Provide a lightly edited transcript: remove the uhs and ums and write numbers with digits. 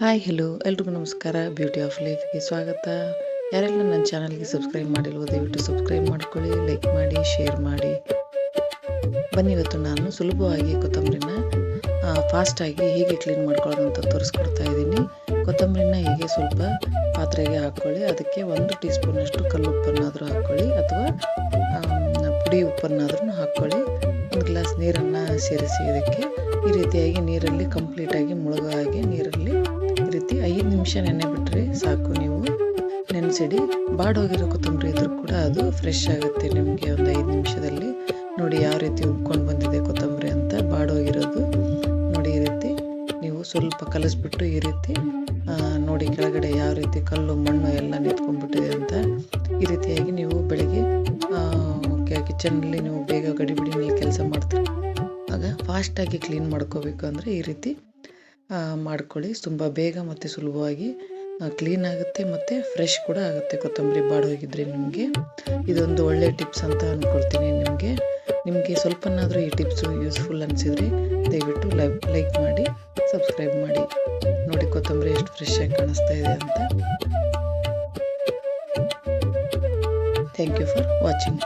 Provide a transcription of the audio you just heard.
Hi hello ಎಲ್ರಿಗೂ ನಮಸ್ಕಾರ. Beauty of ಲೈಫ್ಗೆ ಸ್ವಾಗತ. ಯಾರೆಲ್ಲ ನನ್ನ ಚಾನಲ್ಗೆ ಸಬ್ಸ್ಕ್ರೈಬ್ ಮಾಡಿಲ್ವೋ ದಯವಿಟ್ಟು ಸಬ್ಸ್ಕ್ರೈಬ್ ಮಾಡ್ಕೊಳ್ಳಿ, ಲೈಕ್ ಮಾಡಿ, ಶೇರ್ ಮಾಡಿ. ಬನ್ನಿ, ಇವತ್ತು ನಾನು ಸುಲಭವಾಗಿ ಕೊತ್ತಂಬರಿನ ಫಾಸ್ಟಾಗಿ ಹೇಗೆ ಕ್ಲೀನ್ ಮಾಡ್ಕೊಳ್ಳೋದು ಅಂತ ತೋರಿಸ್ಕೊಡ್ತಾ ಇದ್ದೀನಿ. ಕೊತ್ತಂಬರಿನ ಹೀಗೆ ಸ್ವಲ್ಪ ಪಾತ್ರೆಗೆ ಹಾಕ್ಕೊಳ್ಳಿ. ಅದಕ್ಕೆ 1 ಟೀ ಸ್ಪೂನಷ್ಟು ಕಲ್ಲು ಉಪ್ಪನ್ನಾದರೂ ಹಾಕ್ಕೊಳ್ಳಿ ಅಥವಾ ಪುಡಿ ಉಪ್ಪನ್ನಾದ್ರೂ ಹಾಕ್ಕೊಳ್ಳಿ. 1 ಗ್ಲಾಸ್ ನೀರನ್ನು ಸೇರಿಸಿ ಇದಕ್ಕೆ ಈ ರೀತಿಯಾಗಿ ನೀರಲ್ಲಿ ಕಂಪ್ಲೀಟಾಗಿ ಮುಳುಗೋ ಹಾಗೆ ನೀರಲ್ಲಿ ಈ ರೀತಿ 5 ನಿಮಿಷ ನೆನೆ ಬಿಟ್ಟರೆ ಸಾಕು. ನೀವು ನೆನೆಸಿಡಿ. ಬಾಡೋಗಿರೋ ಕೊತ್ತಂಬರಿ ಇದ್ರೂ ಕೂಡ ಅದು ಫ್ರೆಶ್ ಆಗುತ್ತೆ ನಿಮಗೆ ಒಂದು 5 ನಿಮಿಷದಲ್ಲಿ. ನೋಡಿ ಯಾವ ರೀತಿ ಉಬ್ಕೊಂಡು ಬಂದಿದೆ ಕೊತ್ತಂಬರಿ ಅಂತ. ಬಾಡೋಗಿರೋದು ನೋಡಿ, ಈ ರೀತಿ ನೀವು ಸ್ವಲ್ಪ ಕಲಿಸ್ಬಿಟ್ಟು ಈ ರೀತಿ ನೋಡಿ ಕೆಳಗಡೆ ಯಾವ ರೀತಿ ಕಲ್ಲು ಮಣ್ಣು ಎಲ್ಲ ನಿಂತ್ಕೊಂಡ್ಬಿಟ್ಟಿದೆ ಅಂತ. ಈ ರೀತಿಯಾಗಿ ನೀವು ಬೆಳಗ್ಗೆ ಕಿಚನ್ನಲ್ಲಿ ನೀವು ಬೇಗ ಗಡಿಬಿಡಿನಲ್ಲಿ ಕೆಲಸ ಮಾಡ್ತೀರಿ, ಆಗ ಫಾಸ್ಟಾಗಿ ಕ್ಲೀನ್ ಮಾಡ್ಕೋಬೇಕು ಅಂದರೆ ಈ ರೀತಿ ಮಾಡ್ಕೊಳ್ಳಿ. ತುಂಬ ಬೇಗ ಮತ್ತು ಸುಲಭವಾಗಿ ಕ್ಲೀನ್ ಆಗುತ್ತೆ ಮತ್ತು ಫ್ರೆಶ್ ಕೂಡ ಆಗುತ್ತೆ ಕೊತ್ತಂಬರಿ ಬಾಡೋಗಿದ್ರೆ. ನಿಮಗೆ ಇದೊಂದು ಒಳ್ಳೆಯ ಟಿಪ್ಸ್ ಅಂತ ಅಂದ್ಕೊಳ್ತೀನಿ. ನಿಮಗೆ ಸ್ವಲ್ಪನಾದರೂ ಈ ಟಿಪ್ಸು ಯೂಸ್ಫುಲ್ ಅನಿಸಿದರೆ ದಯವಿಟ್ಟು ಲೈಕ್ ಮಾಡಿ, ಸಬ್ಸ್ಕ್ರೈಬ್ ಮಾಡಿ. ನೋಡಿ ಕೊತ್ತಂಬರಿ ಎಷ್ಟು ಫ್ರೆಶ್ ಆಗಿ ಕಾಣಿಸ್ತಾ ಇದೆ ಅಂತ. Thank you for watching.